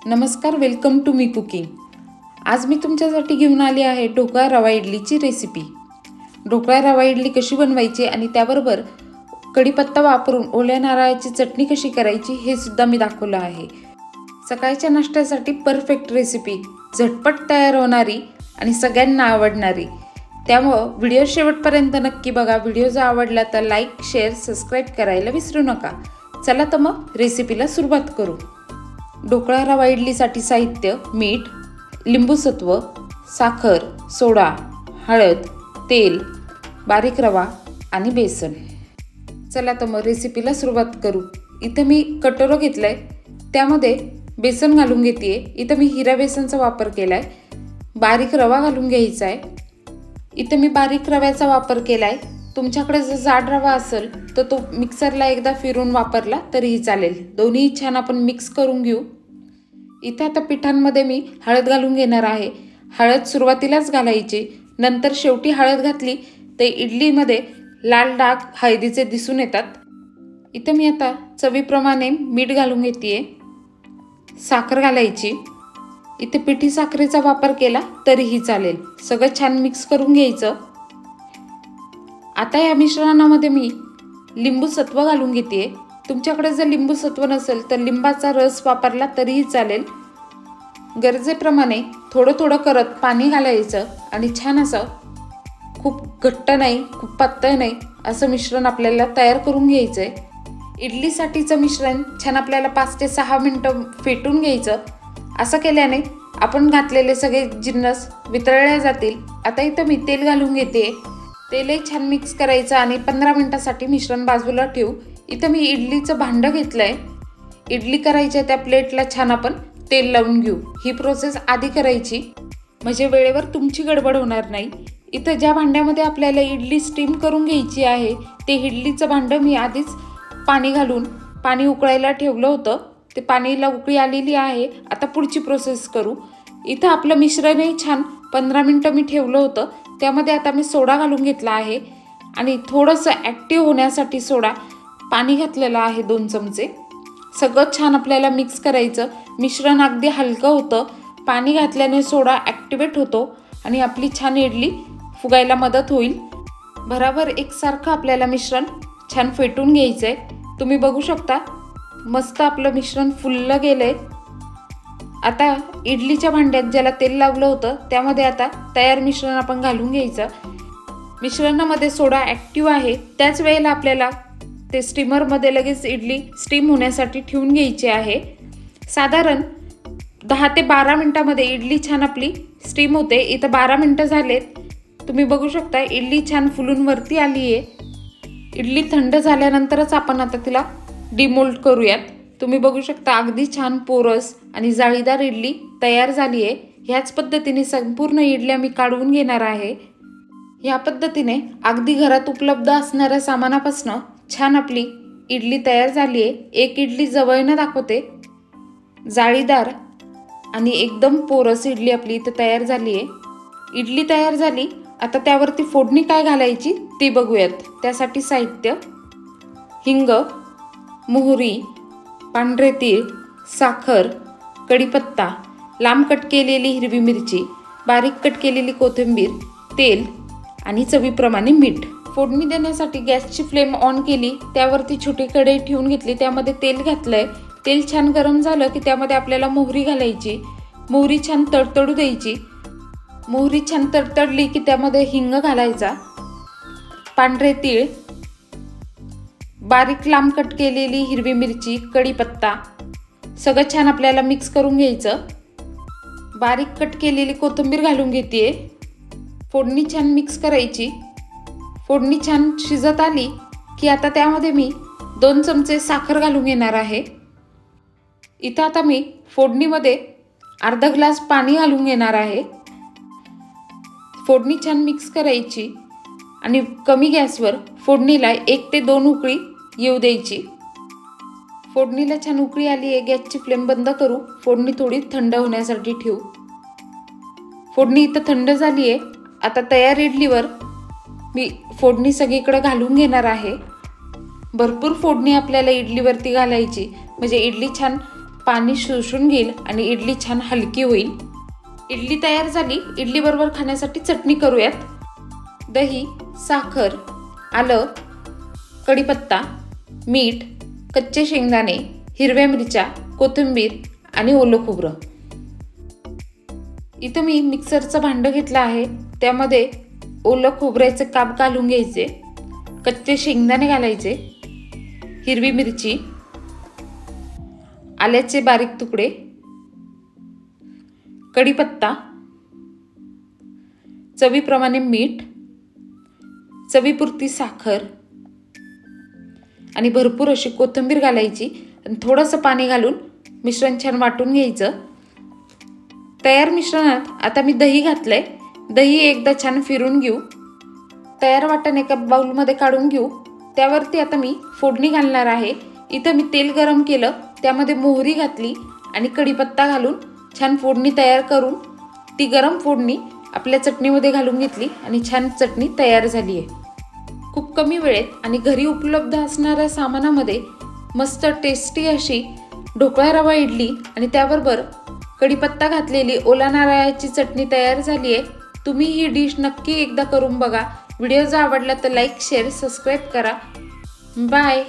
नमस्कार, welcome to me cooking. आज मी तुमच्यासाठी घेऊन आली आहे ढोकळा रवा इडलीची रेसिपी। ढोकळा रवा इडली कशी बनवायची आणि त्याबरोबर कढीपत्ता वापरून ओल्या नारळाची चटणी कशी करायची हे सुद्धा मी दाखवलं आहे। सकाळच्या नाश्त्यासाठी परफेक्ट रेसिपी, झटपट तयार होणारी आणि सगळ्यांना आवडणारी। त्यामुळे व्हिडिओ शेवटपर्यंत नक्की बघा। व्हिडिओ जर आवडला तर लाईक, शेअर, सबस्क्राइब करायला विसरू नका। चला तर मग रेसिपीला सुरुवात करू। ढोकळा रवा इडलीसाठी साहित्य: मीठ, लिंबूसत्व, साखर, सोडा, हळद, तेल, बारीक रवा आणि बेसन। चला तर मग रेसिपीला सुरुवात करू। इथं मी कटोरं घेतलंय, त्यामध्ये बेसन घालून घेतेय। इथं मी हिरा बेसनचा वापर केलाय। बारीक रवा घालून घ्यायचा आहे। इथं मी बारीक रव्याचा वापर केलाय। तुमच्याकडे जर जाड रवा असेल तर तो मिक्सरला एकदा फिरून वापरला तरीही चालेल। दोन्ही छान आपण मिक्स करून घेऊ। इथे आता पिठांमध्ये मी हळद घालून घेणार आहे। हळद सुरुवातीलाच घालायची, नंतर शेवटी हळद घातली तर इडलीमध्ये लाल डाग हळदीचे दिसून येतात। इथे मी आता चवीप्रमाणे मीठ घालून घेतेय। साखर घालायची। इथे पिठी साखरेचा वापर केला तरीही चालेल। सगळं छान मिक्स करून घ्यायचं। आता या मिश्रणामध्ये मी लिंबूसत्व घालून घेतेय। तुमच्याकडे जर लिंबूसत्व नसेल तर लिंबाचा रस वापरला तरीही चालेल। गरजेप्रमाणे थोडं थोडं करत पाणी घालायचं आणि छान असं, खूप घट्ट नाही खूप पातळ नाही असं मिश्रण आपल्याला तयार करून घ्यायचं आहे। इडलीसाठीचं मिश्रण छान आपल्याला 5 ते 6 मिनिटं फेटून घ्यायचं। असं केल्याने आपण घातलेले सगळे जिन्नस वितळले जातील। आता इथं मी तेल घालून घेते। तेलही छान मिक्स करायचं आणि 15 मिनिटांसाठी मिश्रण बाजूला ठेवू। इथं मी इडलीचं भांडं घेतलंय। इडली करायच्या त्या प्लेटला छान आपण तेल लावून घेऊ। ही प्रोसेस आधी करायची म्हणजे वेळेवर तुमची गडबड होणार नाही। इथं ज्या भांड्यामध्ये आपल्याला इडली स्टीम करून घ्यायची आहे ते इडलीचं भांडं मी आधीच पाणी घालून पाणी उकळायला ठेवलं होतं। ते पाणीला उकळी आलेली आहे। आता पुढची प्रोसेस करू। इथं आपलं मिश्रणही छान 15 मिनिटं मी ठेवलं होतं। त्यामध्ये आता मी सोडा घालून घेतला आहे आणि थोडंसं ॲक्टिव्ह होण्यासाठी सोडा पाणी घातलेलं आहे 2 चमचे। सगळं छान आपल्याला मिक्स करायचं। मिश्रण अगदी हलकं होतं। पाणी घातल्याने सोडा ॲक्टिवेट होतो आणि आपली छान इडली फुगायला मदत होईल। भराभर एकसारखं आपल्याला मिश्रण छान फेटून घ्यायचं आहे। तुम्ही बघू शकता मस्त आपलं मिश्रण फुललं गेलंय। आता इडलीच्या भांड्यात ज्याला तेल लावलं होतं त्यामध्ये आता तयार मिश्रण आपण घालून घ्यायचं। मिश्रणामध्ये सोडा ॲक्टिव्ह आहे, त्याच वेळेला आपल्याला ते स्टीमरमध्ये लगेच इडली स्टीम होण्यासाठी ठेवून घ्यायची आहे। साधारण 10 ते 12 मिनिटांमध्ये इडली छान आपली स्टीम होते। इथं 12 मिनिटं झालेत। तुम्ही बघू शकता इडली छान फुलून वरती आली आहे। इडली थंड झाल्यानंतरच आपण आता तिला डिमोल्ड करूयात। तुम्ही बघू शकता अगदी छान पोरस आणि जाळीदार इडली तयार झाली आहे। ह्याच पद्धतीने संपूर्ण इडल्या मी काढून घेणार आहे। या पद्धतीने अगदी घरात उपलब्ध असणाऱ्या सामानापासून छान आपली इडली तयार झाली आहे। एक इडली जवळनं दाखवते। जाळीदार आणि एकदम पोरस इडली आपली इथं तयार झाली आहे। इडली तयार झाली। आता त्यावरती फोडणी काय घालायची ती बघूयात। त्यासाठी साहित्य: हिंग, मोहरी, पांढरे तीळ, साखर, कढीपत्ता, लांब कट केलेली हिरवी मिरची, बारीक कट केलेली कोथिंबीर, तेल आणि चवीप्रमाणे मीठ। फोडणी देण्यासाठी गॅसची फ्लेम ऑन केली, त्यावरती छोटी कढई ठेवून घेतली, त्यामध्ये तेल घातलंय। तेल छान गरम झालं की त्यामध्ये आपल्याला मोहरी घालायची। मोहरी छान तडतडू द्यायची। मोहरी छान तडतडली की त्यामध्ये हिंग घालायचा, पांढरे तीळ, बारीक लांब कट केलेली हिरवी मिरची, कढीपत्ता, सगळं छान आपल्याला मिक्स करून घ्यायचं। बारीक कट केलेली कोथिंबीर घालून घेतेय। फोडणी छान मिक्स करायची। फोडणी छान शिजत आली की आता त्यामध्ये मी 2 चमचे साखर घालून घेणार आहे। इथं आता मी फोडणीमध्ये अर्धा ग्लास पाणी घालून घेणार आहे। फोडणी छान मिक्स करायची आणि कमी गॅसवर फोडणीला 1 ते 2 उकळी येऊ द्यायची। फोडणीला छान उकळी आली आहे, गॅसची फ्लेम बंद करू। फोडणी थोडी थंड होण्यासाठी ठेवू। फोडणी इथं थंड झाली आहे। आता तयार इडलीवर मी फोडणी सगळीकडे घालून घेणार आहे। भरपूर फोडणी आपल्याला इडलीवरती घालायची म्हणजे इडली छान पाणी शोषून घेईल आणि इडली छान हलकी होईल। इडली तयार झाली। इडली बरोबर खाण्यासाठी चटणी करूयात। दही, साखर, आलं, कढीपत्ता, मीठ, कच्चे शेंगदाणे, हिरव्या मिरच्या, कोथिंबीर आणि ओलं खोबरं। इथं मी मिक्सरचं भांडं घेतलं आहे। त्यामध्ये ओलं खोबऱ्याचे काप घालून घ्यायचे, कच्चे शेंगदाणे घालायचे, हिरवी मिरची, आल्याचे बारीक तुकडे, कढीपत्ता, चवीप्रमाणे मीठ, चवीपुरती साखर आणि भरपूर अशी कोथिंबीर घालायची आणि थोडंसं पाणी घालून मिश्रण छान वाटून घ्यायचं। तयार मिश्रणात आता मी दही घातलंय। दही एकदा छान फिरून घेऊ। तयार वाटण एका बाउलमध्ये काढून घेऊ। त्यावरती आता मी फोडणी घालणार आहे। इथं मी तेल गरम केलं, त्यामध्ये मोहरी घातली आणि कढीपत्ता घालून छान फोडणी तयार करून ती गरम फोडणी आपल्या चटणीमध्ये घालून घेतली आणि छान चटणी तयार झाली आहे। खूप कमी वेळेत आणि घरी उपलब्ध असणाऱ्या सामानामध्ये मस्त टेस्टी अशी ढोकळा रवा इडली आणि त्याबरोबर कढीपत्ता घातलेली ओला नारळाची चटणी तयार झाली आहे। तुम्ही ही डिश नक्की एकदा करून बघा। व्हिडिओ जर आवडला तर लाईक, शेअर, सबस्क्राईब करा। बाय।